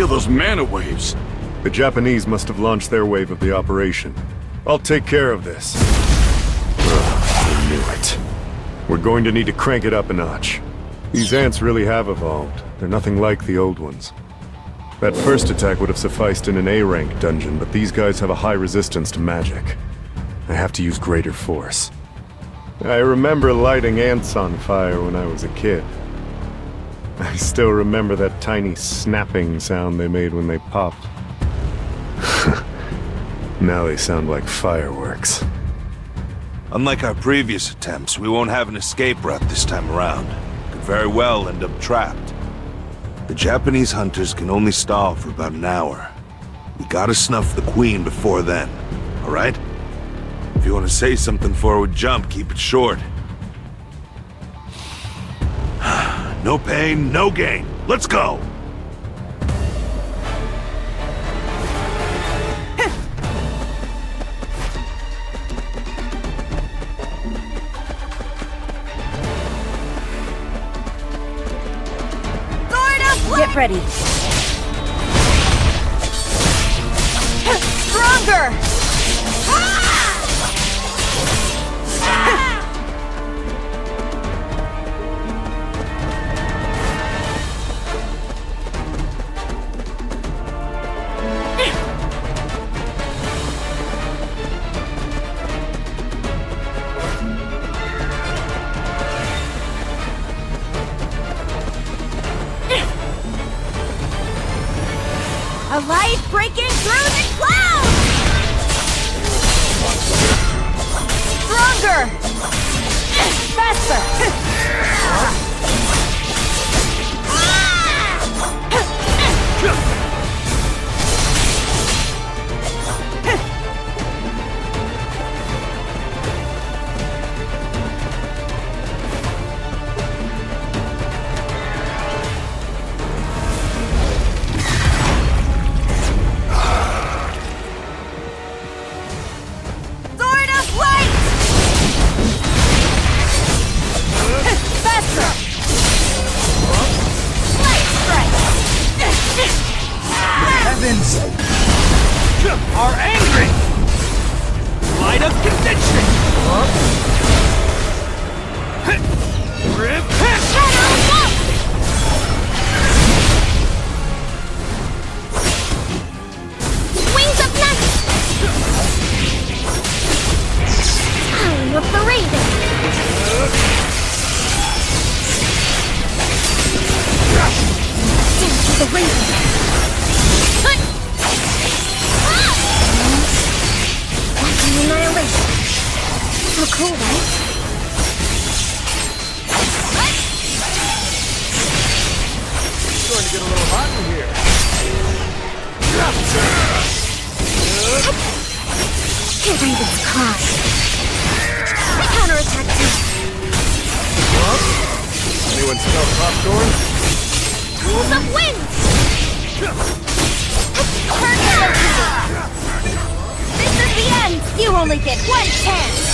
those mana waves? The Japanese must have launched their wave of the operation. I'll take care of this. I knew it. We're going to need to crank it up a notch. These ants really have evolved. They're nothing like the old ones. That first attack would have sufficed in an A-rank dungeon, but these guys have a high resistance to magic. I have to use greater force. I remember lighting ants on fire when I was a kid. I still remember that tiny snapping sound they made when they popped. Now they sound like fireworks. Unlike our previous attempts, we won't have an escape route this time around. Could very well end up trapped. The Japanese hunters can only stall for about an hour. We gotta snuff the Queen before then, alright? If you want to say something before we jump, keep it short. No pain, no gain. Let's go! Get ready. Stronger! A light breaking through the clouds! Stronger! Faster! Are angry! Light of conviction! Wings of night! Time of the Raven! Dance of the Raven! Annihilation. So cool, right? It's going to get a little hot in here. Raven's cry. Counterattack too. Anyone smell popcorn? Tools of wind! This is the end! You only get one chance!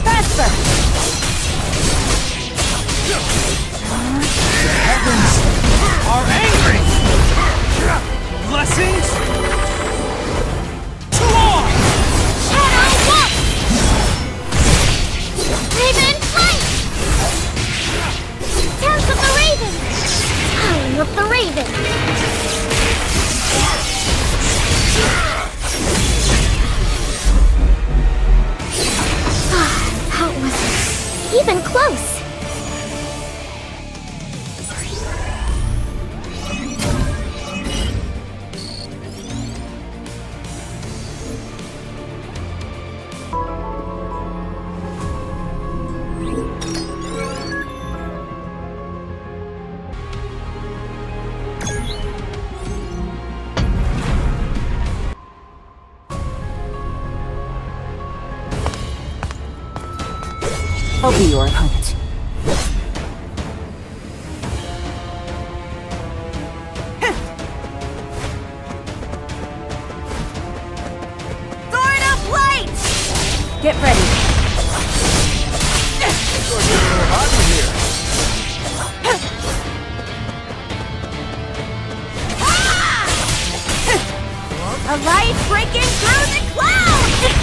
Faster! The heavens are angry! Blessings to all! Shadow Walk! Raven flight! Dance of the Raven! Time of the Raven! That was even close! I'll be your opponent. Sword of Light! Get ready. A light breaking through the clouds!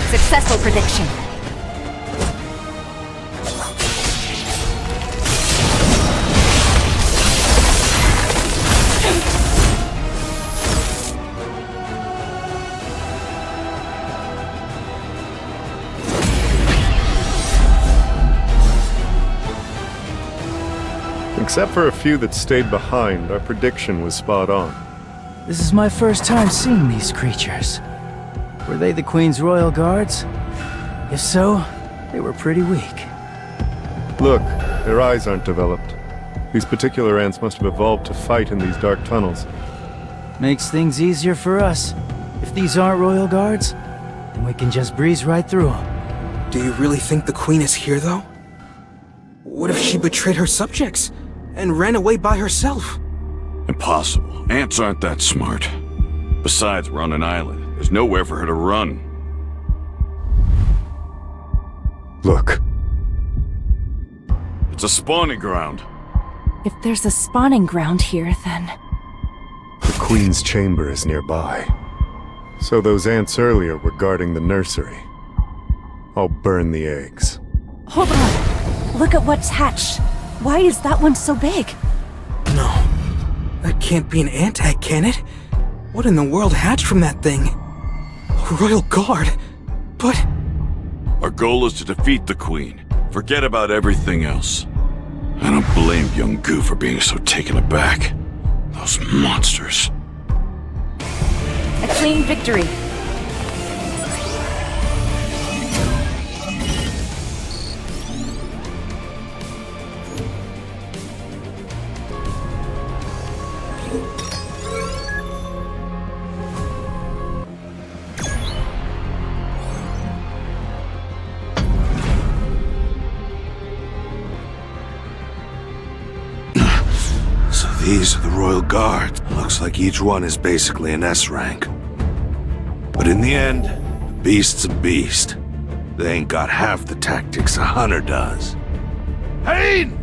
Successful prediction. Except for a few that stayed behind, our prediction was spot on. This is my first time seeing these creatures. Were they the Queen's royal guards? If so, they were pretty weak. Look, their eyes aren't developed. These particular ants must have evolved to fight in these dark tunnels. Makes things easier for us. If these aren't royal guards, then we can just breeze right through them. Do you really think the Queen is here, though? What if she betrayed her subjects and ran away by herself? Impossible. Ants aren't that smart. Besides, we're on an island. There's nowhere for her to run. Look. It's a spawning ground. If there's a spawning ground here, then... The Queen's chamber is nearby. So those ants earlier were guarding the nursery. I'll burn the eggs. Hold on. Look at what's hatched. Why is that one so big? No. That can't be an ant egg, can it? What in the world hatched from that thing? A royal guard? But... Our goal is to defeat the Queen. Forget about everything else. I don't blame young Gu for being so taken aback. Those monsters. A clean victory. These are the Royal Guard. Looks like each one is basically an S rank. But in the end, a beast's a beast. They ain't got half the tactics a hunter does. Hayne!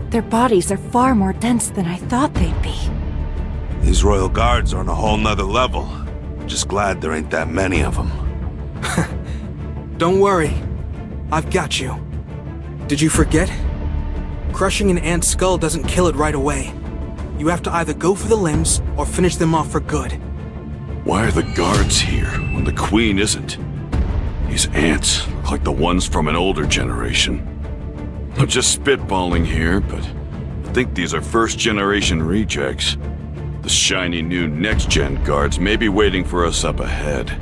Their bodies are far more dense than I thought they'd be. These Royal Guards are on a whole nother level. Just glad there ain't that many of them. Don't worry. I've got you. Did you forget? Crushing an ant's skull doesn't kill it right away. You have to either go for the limbs or finish them off for good. Why are the guards here when the Queen isn't? These ants look like the ones from an older generation. I'm just spitballing here, but I think these are first-generation rejects. The shiny new next-gen guards may be waiting for us up ahead.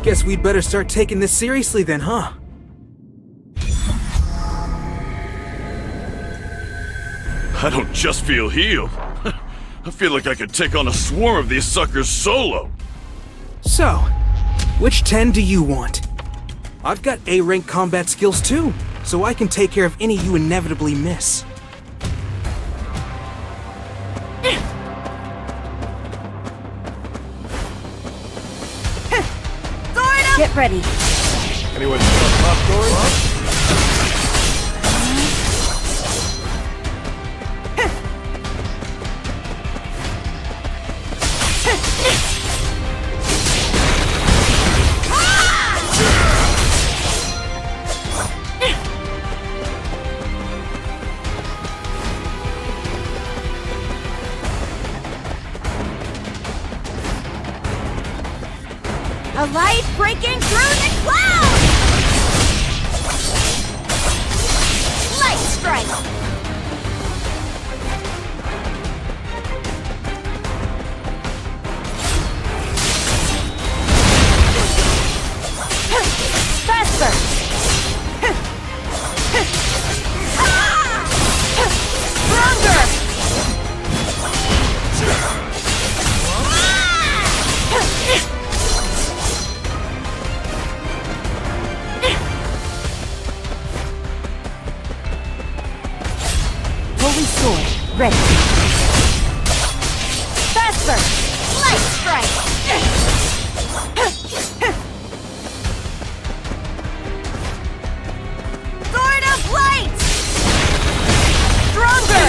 Guess we'd better start taking this seriously then, huh? I don't just feel healed. I feel like I could take on a swarm of these suckers solo. So, which 10 do you want? I've got A-rank combat skills too, so I can take care of any you inevitably miss. Get ready. Anyone smell popcorn? A light breaking through the clouds! Light strike! ready. Vesper! Light strike! Sword of light! Stronger!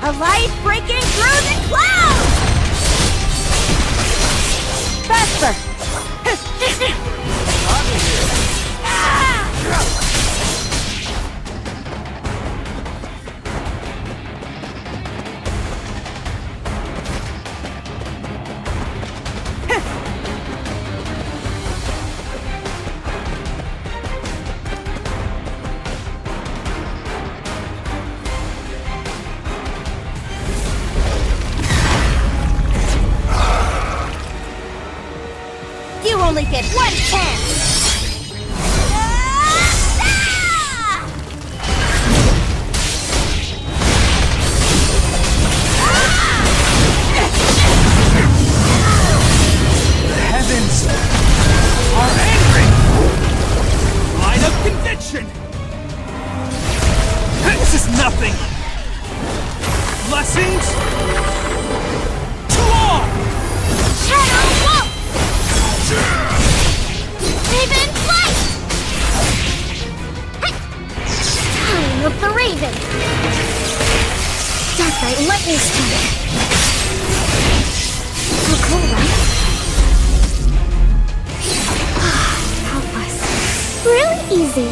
A light breaking through the clouds! Vesper! You only get one chance! The heavens are angry! Line of conviction! This is nothing! Blessings to all! Shadow Wolf! Raven flight! Time of the Raven! Dark Knight Lightning Strike! So cool, right? Help us. Really easy.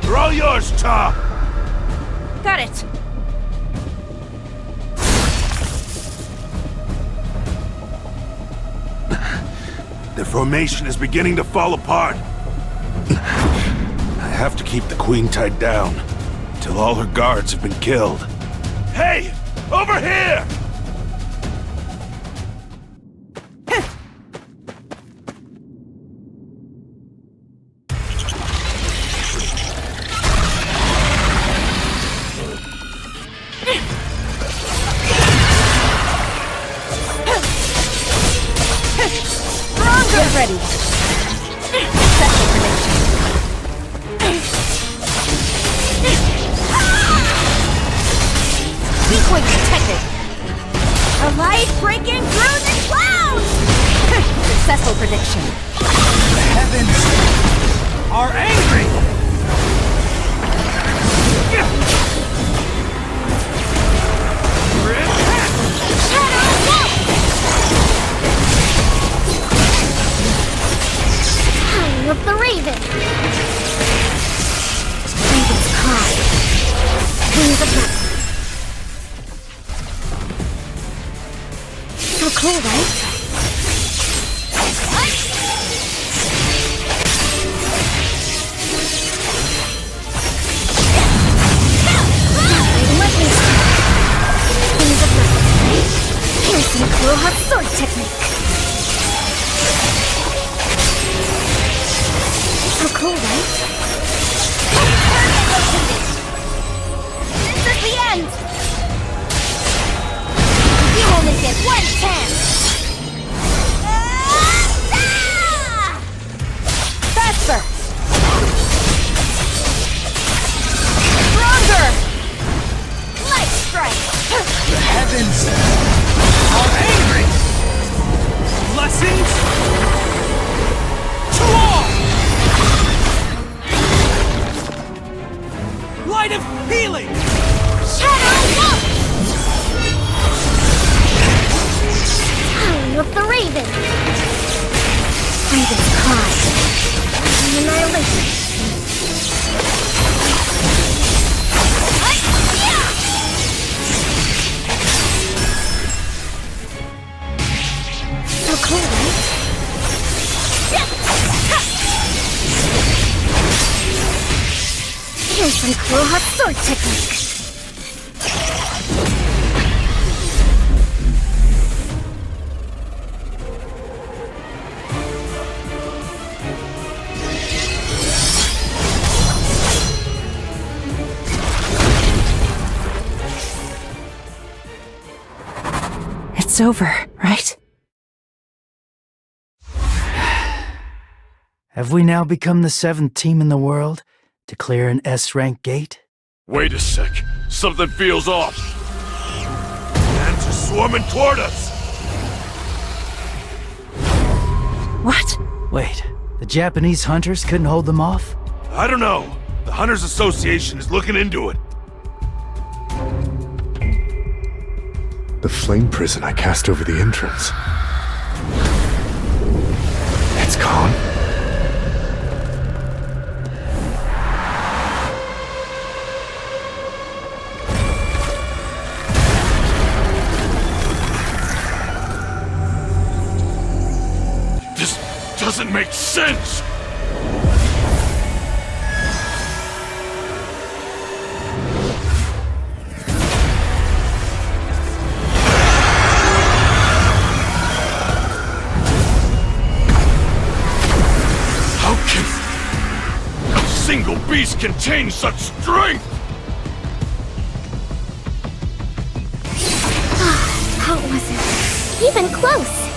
They're all yours, Tom! Got it. Their formation is beginning to fall apart. I have to keep the Queen tied down until all her guards have been killed. Hey! Over here! Get ready. Special prediction. Weak point detected. A light breaking through the clouds! Successful prediction. The heavens are angry! Shadow Wolf! Time of the Raven! Raven's cry. Wings of Night. So cool, right? Lightning strike. Wings of Night. Piercing Kurohat sword technique. So cool, right? This is the end! You only get one chance! Vesper! Stronger! Light strike! The heavens are angry! Blessings to all! Light of healing! Shadow Wolf! Time of the Raven! Raven's cry. Annihilation. So cool, right? Here's some Synchro hot sword technique. It's over, right? Have we now become the 7th team in the world to clear an S-rank gate? Wait a sec. Something feels off. Ants are swarming toward us! What? Wait, the Japanese hunters couldn't hold them off? I don't know. The Hunters Association is looking into it. The flame prison I cast over the entrance. It's gone. This doesn't make sense! How can a single beast contain such strength? How was it? Even close.